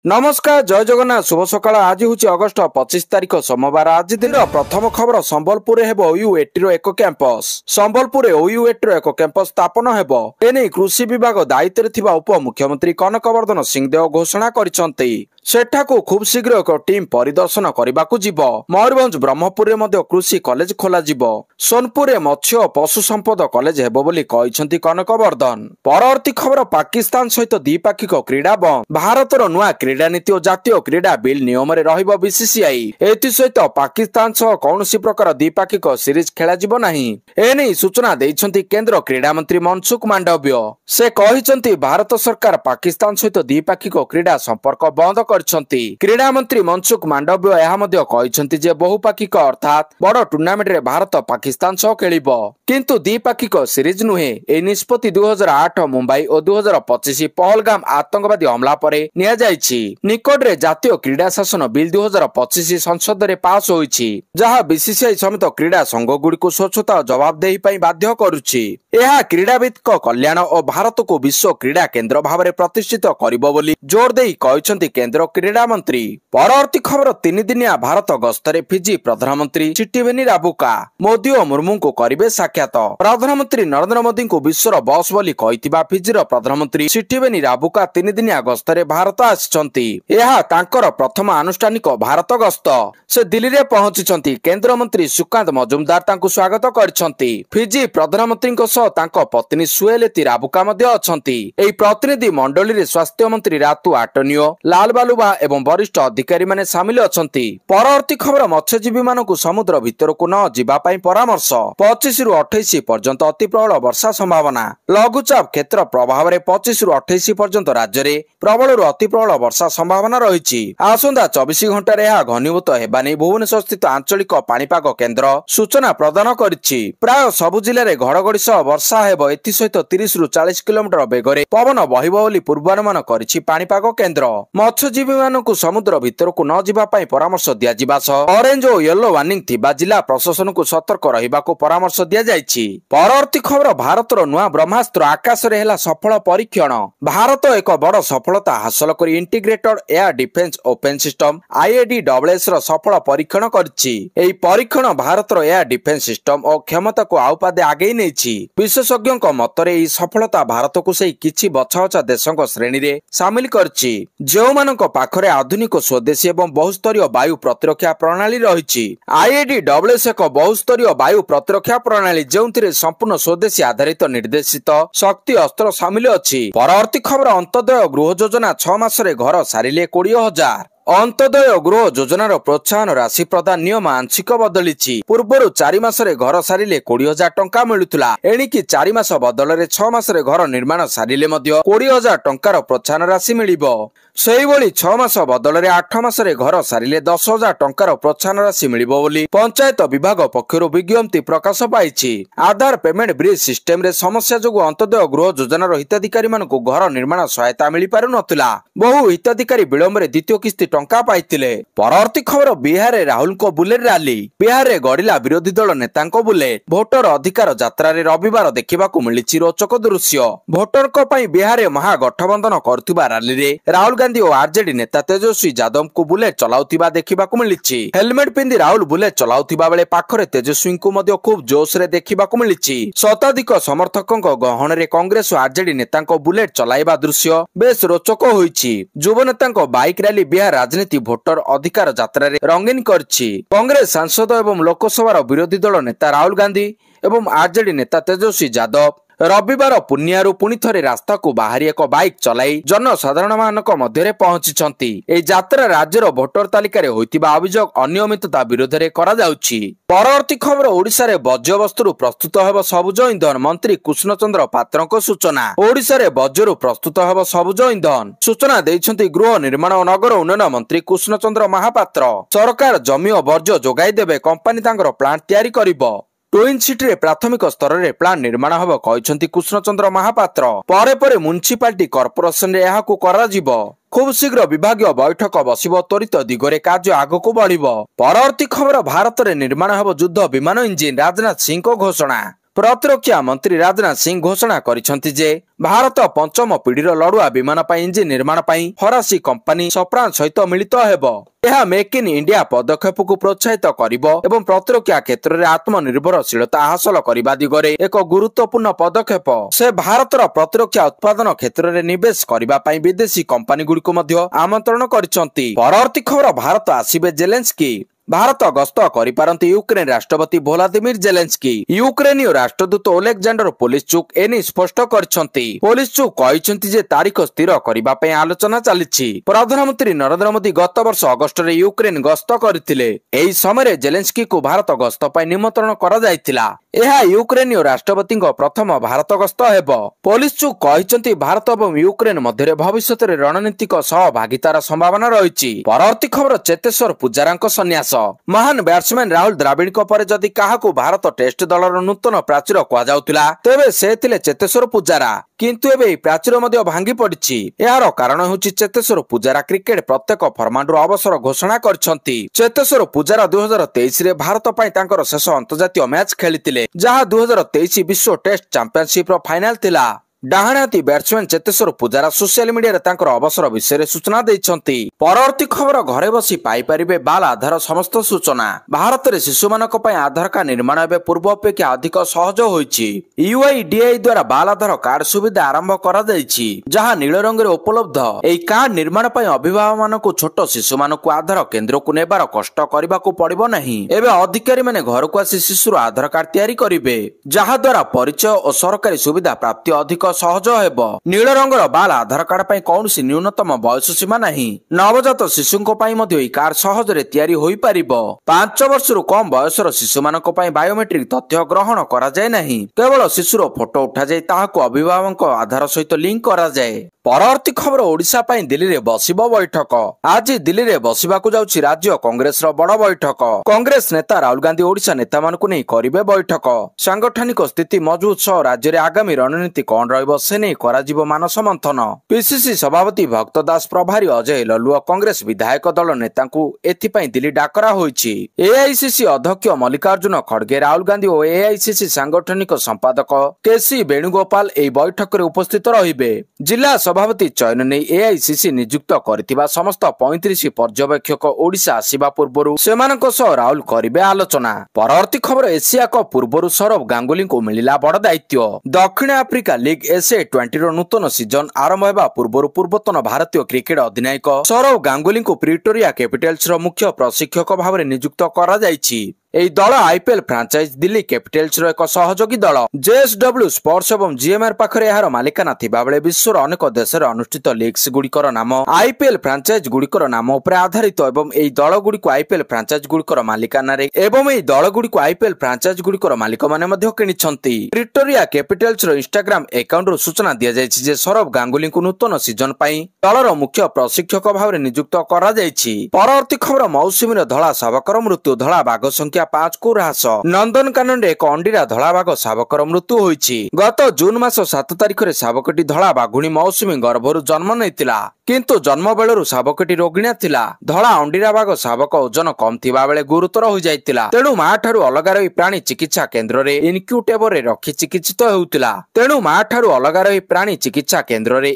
नमस्कार जय जगन्नाथ शुभ सकाळ। आज हूँ अगस्ट 25 तारिख सोमवार। आज दिन प्रथम खबर संबलपुर OUAT एक कैंपस। संबलपुर OUAT एक कैंपस स्थापन हेब एने कृषि विभाग दायित्व थिबा उप मुख्यमंत्री कनकवर्धन सिंहदेव घोषणा करिसंती। सेठाकू खूब शीघ्र एक टीम परिदर्शन करबाकू जिवो। मयूरभंज ब्रह्मपुर में कृषि कॉलेज खोला जिवो। सोनपुर मत्स्य और पशु संपद कॉलेज हेबो बोली कहिसंती कनकवर्धन। परवर्ती खबर पाकिस्तान सहित द्विपाक्षिक क्रीड़ा बंद। भारतर नुआ क्रीड़ा नीति और जातीय क्रीड़ा बिल नियम रे रहिबो बीसीसीआई। एथि सहित पाकिस्तान सह कौनसी प्रकार द्विपाक्षिक सीरीज खेला जिवो नाही। एने सूचना देइछंती केंद्र क्रीड़ा मंत्री मनसुख मांडव्य। से कहिसंती भारत सरकार पाकिस्तान सहित द्विपाक्षिक क्रीड़ा संपर्क बंद करछंती। क्रीड़ा मंत्री मनसुख मांडव्य यह मध्य कहिसंती जे बहुपाक्षिक अर्थात बड़ टूर्नामेंट रे भारत पाकिस्तान सह खेलिबो, किंतु द्विपाक्षिक सीरीज नुहे। ए निष्पत्ति 2008 मुंबई और 2025 पहलगाम आतंकवादी हमला परे निया जायछि। निकट रे जातीय क्रीड़ा शासन बिल 2025 संसद रे पास होईछि, जहा बीसीसीआई समेत क्रीड़ा संघ गुड़िक स्वच्छता और जवाबदेही पई बाध्य करुछि। यह क्रीड़ाविद कल्याण और भारत को विश्व क्रीड़ा केंद्र भाव में प्रतिष्ठित करिबो बोली जोर देई कहिसंती केंद्र क्रीड़ा मंत्री। परवर्ती खबर 3 दिनिया भारत गस्तरे फिजी प्रधानमंत्री चिट्टिभेनी राबुका मोदी और मुर्मू को करिवे साक्षात। प्रधानमंत्री नरेंद्र मोदी को विश्वर बॉस बोली कहितिबा फिजीर प्रधानमंत्री चिट्टिभेनी राबुका 3 दिनिया गस्तरे भारत आछंती। यह तांकर प्रथम आनुष्ठानिक भारत गस्त। से दिल्ली रे पहुंचीचंती। केंद्र मंत्री सुकांत मजुमदार तांकु स्वागत करछंती। फिजी प्रधानमंत्री तांको पत्नी सुएलेती राबुका मध्य अछंती। एई प्रतिनिधि मंडली रे स्वास्थ्य मंत्री रातू आटनियो, लाल बालुबा एवं वरिष्ठ अधिकारी माने शामिल अछंती। परवर्ती खबर मत्स्यजीवी मानकु समुद्र भितर को न जिबा पई परामर्श। 25 रु 28 पर्यंत अति प्रबल वर्षा संभावना। लघुचाप क्षेत्र प्रभाव रे 25 रु 28 पर्यंत राज्य रे प्रबल रु अति प्रबल वर्षा संभावना रहिछि। आसंदा 24 घंटा रे यह घनीभूत हेबा नै भुवनेश्वर स्थित आंचलिक पाणीपाग केंद्र सूचना प्रदान करिछि। प्राय सबु जिल्ला रे घड़घड़ी सह वर्षा हेब। एथि सहित 30 रु 40 किलोमीटर बेगरे पवन बहिबो बोली पूर्वानुमान करिछि पाणीपाग केंद्र। मत्स्यजीवी मानकु समुद्र भितर को न जिबा पई परामर्श दिया जिबा सह ऑरेंज और येलो वार्निंग थिबा जिला प्रशासन को सतर्क रहिबाकू परामर्श दिया जायछि। परवर्ती खबर भारतर नुआ ब्रह्मास्त्र आकाश रे हेला सफल परीक्षण। भारत एक बड़ सफलता हासिल करी integrated air defence open system IADWS रो सफल परीक्षण करछि। एई परीक्षण भारतर एयर डिफेंस सिस्टम और क्षमता को आउपादे आगे नैछि। विशेषज्ञों को मतरे एई सफलता भारत को सेई किछि बछा बछा देशों श्रेणी रे शामिल करछि, जो मानक पाखरे आधुनिक स्वदेशी एवं बहुस्तरीय वायु प्रतिरक्षा प्रणाली रहिछि। IADWS एक बहुस्तरीय वायु प्रतिरक्षा प्रणाली जोंथिरे संपूर्ण स्वदेशी आधारित निर्देशित शक्ति अस्त्र शामिल अछि। परवर्ती खबर अंत्योदय गृह योजना 6 मास रे घर सारिले 20,000। अंत्योदय गृह योजनार प्रोत्साहन राशि प्रदान नियम आंशिक बदलिछि। पूर्वरु 4 मास रे घर सारिले 20,000 टंका मिलुथुला। एणिकी 4 मास बदल रे 6 मास रे घर निर्माण सारिले मध्य 20,000 टंकार प्रोत्साहन राशि मिलिबो। सेहिभଳି 6 मास बदल रे 8 मास रे घर सारिले 10,000 टंकार प्रोत्साहन राशि मिलिबो बोली पंचायत विभाग पक्षरु विज्ञप्ति प्रकाश पाइछि। आधार पेमेंट ब्रिज सिस्टम रे समस्या जोगु अंत्योदय गृह योजनार हिताधिकारी मानकु घर निर्माण सहायता मिलि पारु नथिला। बहु हिताधिकारी विलंब रे द्वितीय किस्ती टंका पाइतिले। परवर्ती खबर बिहार रे राहुल को बुलेट रैली। बिहार रे गड़िला विरोधी दल नेतांको बुलेट। भोटर अधिकार यात्रा रे रविवार देखिबाकू मिलिछि रोचक दृश्य। भोटर को पई बिहार रे महागठबंधन करथुबा रैली रे राहुल गांधी और आरजेडी नेता तेजस्वी यादव को बुलेट चलाउथिबा देखिबाकू मिलिछि। हेलमेट पिंदी राहुल बुलेट चलाउथिबा बेले पाखरे तेजस्वी को मध्य खूब जोश रे देखिबाकू मिलिछि। शताधिक समर्थकों गहण रे कांग्रेस और आरजेडी नेतांको बुलेट चलाइबा दृश्य बेस रोचक होईछि। युव नेतांको बाइक रैली बिहार राजनीति भोटर अधिकार यात्रा रे रंगीन करछि। कांग्रेस सांसद एवं लोकसभा विरोधी दल नेता राहुल गांधी एवं आरजेडी नेता तेजस्वी यादव रविवार पुनियारू पुणी थरे रास्ता को बाहरी एक बाइक चलाई जनसाधारण मानक मध्य पहुंची। ए यात्रा राज्यर भोटर तालिका होइतिबा अभियोग अनियमितता विरोध में करा जाउछि। परवर्ती खबर ओडिशा रे बज्रवस्तु प्रस्तुत हेब सबुज इंधन। मंत्री कृष्ण चंद्र पात्र सूचना। ओडिशा रे बज्रु प्रस्तुत हेब सबुज इंधन सूचना दैछंती गृह निर्माण और नगर उन्नयन मंत्री कृष्ण चंद्र महापात्र। सरकार जमी और बर्ज्य जोगाई देबे, कंपनी तांकर प्लांट तैयारी करिबो। ट्विन सिटी रे प्राथमिक स्तर रे प्लान निर्माण हब कहिसंती कृष्णचंद्र महापात्र। परे परे म्युनिसिपालिटी कॉर्पोरेशन रे एहाकू करा जिवो। खूब शीघ्र विभागीय बैठक बसिबो। त्वरित दिगरे कार्य आगक बढ़िबो। परवर्ती खबर भारत रे निर्माण हब युद्ध विमान इंजिन। राजनाथ सिंह को घोषणा। प्रतिरक्षा मंत्री राजनाथ सिंह घोषणा करिसेंति जे भारत पंचम पीढ़ीर लड़ुआ विमान इंजिन निर्माण ପାଇଁ फरासी कंपनी सप्रान सहित मिलित हेबो। यह मेक इन इंडिया पदक्षेप को प्रोत्साहित करिबो एवं प्रतिरक्षा क्षेत्र में आत्मनिर्भरशीलता हासिल करने दिगरे एक गुरुत्वपूर्ण पदक्षेप। से भारतर प्रतिरक्षा उत्पादन क्षेत्र में निवेश करने विदेशी कंपनी गुड़िक आमंत्रण करिसेंति। परवर्ती खबर भारत आसिबे जेलेंस्की। भारत गस्त करिपारंती यूक्रेन राष्ट्रपति Vladimir Zelensky. यूक्रेनीय Rashtradoot ओलेक्जांडर Polishchuk any स्पष्ट करिसेंति। पोलिशचुक कहिसेंति जे तारीख स्थिर करिबा पय आलोचना चलिछि। प्रधानमंत्री नरेंद्र मोदी गत वर्ष अगस्त रे यूक्रेन गस्त करथिले। एही समय जेलेंस्की को भारत गस्त पय निमंत्रण करा जायतिला। यह यूक्रेनीय राष्ट्रपति प्रथम भारत गस्त हेबो। पोलिशचुक कहिसेंति भारत एवं यूक्रेन मध्य भविष्य में रणनीतिक सहभागितार संभावना रही। परवर्ती खबर चेतेश्वर पुजारांक सन्यास। महान बैट्समैन राहुल द्रविड़ पर जदि काहाकू भारत टेस्ट दलर नूतन प्राचीर कहुला तेबे से थिले चेतेश्वर पुजारा। किंतु एबे प्राचीर मध्य भांगी पड़िछि। यार कारण होछि चेतेश्वर पुजारा क्रिकेट प्रत्येक फर्माटरू अवसर घोषणा करछंती। चेतेश्वर पुजारा 2023 रे भारत पय तांकर शेष अंतर्जातीय मैच खेलितिले, जहां 2023 विश्व टेस्ट चैंपियनशिप रो फाइनल थिला। डाहाती batsman Cheteshwar Pujara social media रे अवसर विषय सूचना देइछंती। परवर्ती खबर घरे बसी पाई परिबे बाल आधार समस्त सूचना। भारत रे शिशु मानक पय आधार कार्ड निर्माण एबे पूर्व अपेक्षा अधिक सहज होईछि। यूआईडीआई द्वारा बाल आधार कार्ड सुविधा आरंभ करा जाईछि, जहां नील रंग रे उपलब्ध। एई कार्ड निर्माण पय अभिभावक मानक छोट शिशु मानक आधार केंद्र को नेबार कष्ट करबाकू पड़िबो नाही। एबे अधिकारी माने घर को आसी शिशुर आधार कार्ड तैयारी करिवे, जहां द्वारा परिचय और सरकारी सुविधा प्राप्ति अधिक सहज हेबो। नील रंगर बाल आधार कार्ड पय कौनसी न्यूनतम बयस सीमा नाही। नवजात शिशुंको पय मध्ये एई कार्ड सहज रे तैयारी होई परिबो। 5 वर्षरु कम बयसर शिशु मानक पय बायोमेट्रिक तथ्य ग्रहण करा जाय नाही। केवल शिशुर फोटो उठा जाय ताहाको अभिभावक आधार सहित लिंक करा जाय। परवर्ती खबर ओडिशा पय दिल्ली रे बसिबो बैठक। आज दिल्ली रे बसिबाकू जाउछि राज्य कांग्रेस रो बड़ बैठक। कांग्रेस नेता राहुल गांधी ओडिशा नेता मानकु नै करिवे बैठक। सांगठनिक स्थिति मजबूत सह राज्य रे आगामी रणनीति कोन रहइबो से नै कराजिबो मानस मंथन। पीसीसी सभापति भक्त दास प्रभारी अजय लल्लुआ कांग्रेस विधायक दल नेतांकु एथि पय दिल्ली डाकरा होइछि। एआईसीसी अध्यक्ष मल्लिकार्जुन खड़गे, राहुल गांधी और एआईसीसी सांगठनिक संपादक केसी वेणुगोपाल एई बैठक रे उपस्थित रहिबे। जिला सभापति चयन नै एआईसीसी नियुक्त करथिबा समस्त 35 पर्यवेक्षक ओडिशा आसीबा पूर्वरु सेमानक सह राहुल करिवे आलोचना। परवर्ती खबर एशिया कप पूर्वरु सौरव गांगुली को मिलिला बड़ दायित्व। दक्षिण आफ्रिका लीग SA20 रो नूतन सीजन आरंभ हेबा पूर्वरु पूर्वतन भारतीय क्रिकेट अधिनायक सौरव गांगुली को प्रिटोरिया कैपिटल्स रो मुख्य प्रशिक्षक भाव नियुक्त करा जायछि। एई दल आईपीएल फ्रांचाइज दिल्ली कैपिटल्स रो एक सहयोगी दल। जेएसडब्ल्यू स्पोर्ट्स एवं जीएमआर पाखरे एहार मालिकाना थिबा बेले विश्वर अनेक देश रे अनुष्ठित लीग्स गुड़िकर नाम आईपीएल फ्रांचाइज गुड़िकर नाम उपरे आधारित एवं एई दल गुड़िक आईपीएल फ्रांचाइज गुड़िकर मालिकाना रे एवं एई दल गुड़िक आईपीएल फ्रांचाइज गुड़िकर मालिक माने मध्य किनिछंती। प्रिटोरिया कैपिटल्स रो इंस्टाग्राम अकाउंट रो सूचना दिया जायछि जे सौरव गांगुली को नूतन सीजन पई दलर मुख्य प्रशिक्षक भाव नियुक्त करा जायछि। परवर्ती खबर मौसुमी रो धला शावकर मृत्यु। धला बाघ संख्या 5 को ह्रास। नंदनकानन रे एक अंडीरा धला बाघ शावकर मृत्यु होईछि। गत जून मास 7 तारिख रे शावकटी धला बाघुणी मौसुमी गर्भरु जन्म नेतिला, किंतु जन्म बेलरु शावकटी रोगिणा थिला। धला अंडीरा बाघ शावक ओजन कम थिबा बेले गुरुतर होई जायतिला। तेणु मा ठारू अलगा रही प्राणी चिकित्सा केंद्र रे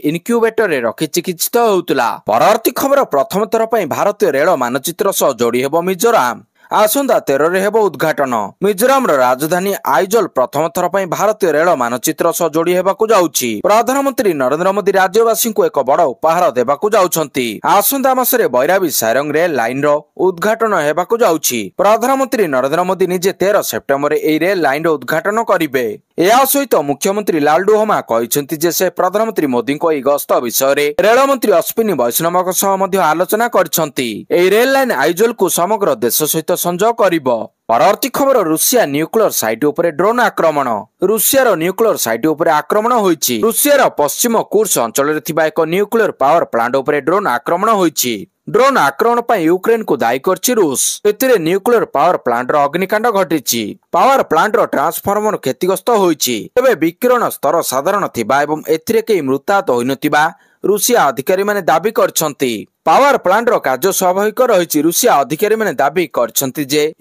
इनक्यूबेटर रे रखि चिकित्सित हेउतिला। परवर्ती खबर प्रथम थर पई भारतीय रेल मानचित्र सह जोड़ी हेबो मिजोराम। आसंता 13 रे हेबो उद्घाटन। मिजोराम राजधानी आइजल प्रथम थर पई भारतीय रेल मानचित्र सह जोड़ी हेबाकू जाउछि। प्रधानमंत्री नरेंद्र मोदी राज्यवासी को एक बड़ उपहार देबाकू जाउछंती। आसंता मासरे बैराबी सारंग रेल लाइन रो उद्घाटन हेबाकू जाउछि। प्रधानमंत्री नरेंद्र मोदी निजे 13 सेप्टेम्बर रे एई रेल लाइन रो उद्घाटन करिवे। या सहित मुख्यमंत्री लालडू हमा कहिसेंति जे से प्रधानमंत्री मोदी को एई गस्त विषय रे रेल मंत्री अश्विनी वैष्णवक सह मध्य आलोचना करछंती। एई रेल लाइन आइजल को समग्र देश सहित संजोग करिबो। परवर्ती खबर रूसिया न्यूक्लियर साइट उपरे ड्रोन आक्रमण। रूसियार न्यूक्लियर साइट उपरे आक्रमण होईछि। रूसियार पश्चिम कुर्स अंचल रे थिबा एक न्यूक्लियर पावर प्लांट उपरे ड्रोन आक्रमण होईछि। ड्रोन आक्रमण पर यूक्रेन को दायी करछि रूस। एथिरे न्यूक्लियर पावर प्लांट रो अग्निकांड घटिछि। पावर प्लांट रो ट्रांसफॉर्मर क्षतिग्रस्त होईछि। एबे विकिरण स्तर साधारण थिबा एवं एथिरे केही मृताहत होइनथिबा रूसिया अधिकारी माने दाबी करछंती। पावर प्लांट कार्य स्वाभाविक रही रुषिया अधिकारी मैंने दाबी कर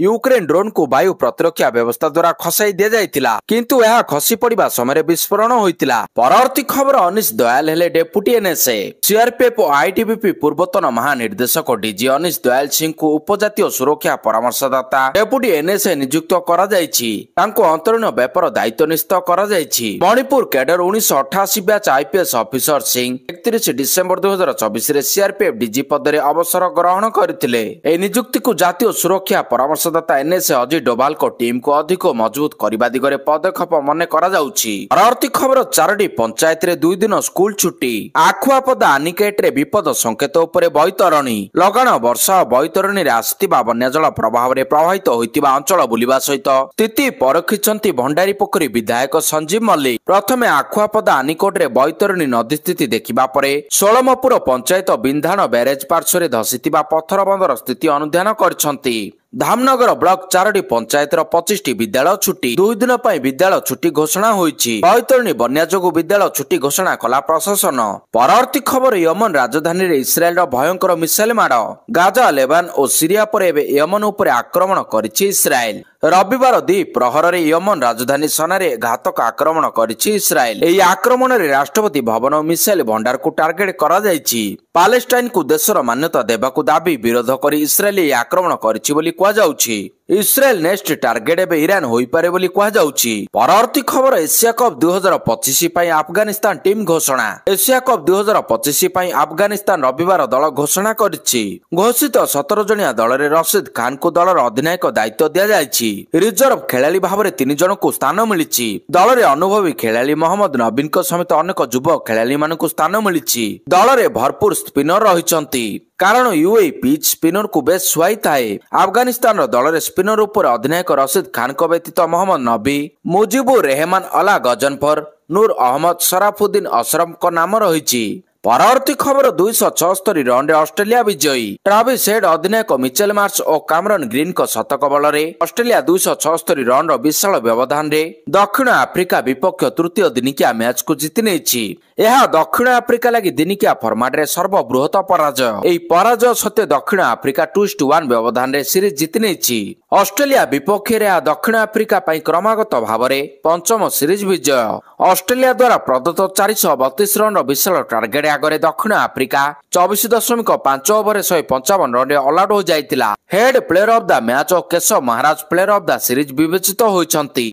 यूक्रेन ड्रोन को वायु प्रतिरक्षा व्यवस्था द्वारा खसाई दि जाइतिला किंतु यह खसी पड़िबा समय विस्फोरण होइतिला। परवर्ती खबर अनिश दयाल हेले डेप्यूटी एनएसए सीआरपीएफ और आईटीबीपी पूर्वतन महानिर्देशक डीजी अनिश दयाल सिंह को उपजातीय सुरक्षा परामर्शदाता डेप्यूटी एनएसए नियुक्त करा जायछि। तांको अंतरीण व्यापार दायित्व निश्चित करा जायछि। Manipur cadre 1988 batch IPS officer Singh 31 December 2024 रे सीआरपीएफ डीजी पदरे अवसर ग्रहण करथिले। ए नियुक्ति को जातीय सुरक्षा परामर्शदाता एनएसए अजय डोभाल को टीम को अधिक मजबूत करबा दिगरे पदक्षेप मने करा जाउछि। परवर्ती खबर 4टी पंचायत रे 2 दिन स्कूल छुट्टी। आखुआपदा आनिकेट रे विपद संकेत उपरे बैतरणी लगाण वर्षा बैतरणी रे आस्तिबा बन्या जल प्रभाव रे प्रभावित होइतिबा अंचल बुलिबा सहित स्थिति परखिछंती भंडारी पोखरी विधायक संजीव मल्लिक। प्रथमे आखुआपदा आनिकोट रे बैतरणी नदी स्थिति देखिबा परे सोलमपुर पंचायत बिंधाण बैरेज पार्श्व धसीथिबा पत्थर बंदर स्थिति अनुध्यान करछंती। धामनगर ब्लॉक 4टी पंचायत 25टी विद्यालय छुट्टी। 2 दिन पर विद्यालय छुट्टी घोषणा होईछि। बैतरणी बन्या जोगु विद्यालय छुट्टी घोषणा कला प्रशासन। परवर्ती खबर यमन राजधानी रे इस्राएल भयंकर मिसाइल माड़। गाजा लेबान और सीरिया पर एबे यमन उपरे आक्रमण करिछि इस्राएल। रविवार द्विप्रहर रे यमन राजधानी सनारे घातक आक्रमण करिछि इस्राएल। एही आक्रमण रे राष्ट्रपति भवन और मिसाइल भंडार को टार्गेट करा जायछि। पालेस्टाइन को देशर मान्यता देबाकू दाबी विरोध करी इस्राएल एही आक्रमण करिछि बोली कुआ जाउछि। इस्राएल नेक्स्ट टार्गेट एबे ईरान होई पारे बोली कुआ जाउछि। परवर्ती खबर एशिया कप 2025 पई अफगानिस्तान टीम घोषणा। एशिया कप 2025 पई अफगानिस्तान रविवार दल घोषणा करिछि। घोषित 17 जणिया दल रे रशीद खान को दलर अधिनायक दायित्व दिया जायछि। रिजर्व खेलाड़ी भाव 3 जन को स्थान मिली। दल में अनुभवी खेलाड़ी मोहम्मद नबीन समेत अनेक युव खेलाड़ी मान स्थान मिली। दल में भरपूर स्पिनर रही कारण यूएई पिच स्पिनर को बेस सुहाई थाए। अफगानिस्तान दल में स्पिनर उपर अधिनायक रशीद खान व्यतीत मोहम्मद नबी, मुजिबुर रहमान अला गजनफर, नूर अहमद, शराफुद्दीन अशरफ को नाम रही। परवर्ती खबर 276 रन रे ऑस्ट्रेलिया विजयी। ट्राविस हेड अधिनायक मिचेल मार्श और कैमरन ग्रीन को शतक बल रे ऑस्ट्रेलिया 276 रन रो विशाल व्यवधान रे दक्षिण आफ्रिका विपक्ष तृतीय दिनिकिया मैच को जीति नेछि। यह दक्षिण आफ्रिका लगी दिनिकिया फॉर्मेट रे सर्वबृहत पराजय। एही पराजय सत्वे दक्षिण आफ्रिका 2-1 व्यवधान रे सीरीज जीति नेछि। ऑस्ट्रेलिया विपक्ष रे दक्षिण आफ्रिका पई क्रमागत भाव रे पंचम सीरीज विजय। ऑस्ट्रेलिया द्वारा प्रदत्त 432 रन रो विशाल टार्गेट आगरे दक्षिण आफ्रिका 24.5 ओवर 155 रन रे ऑल आउट हो जाइतिला। Head player of the match और Keshav Maharaj player of the series विवेचित होइछंती।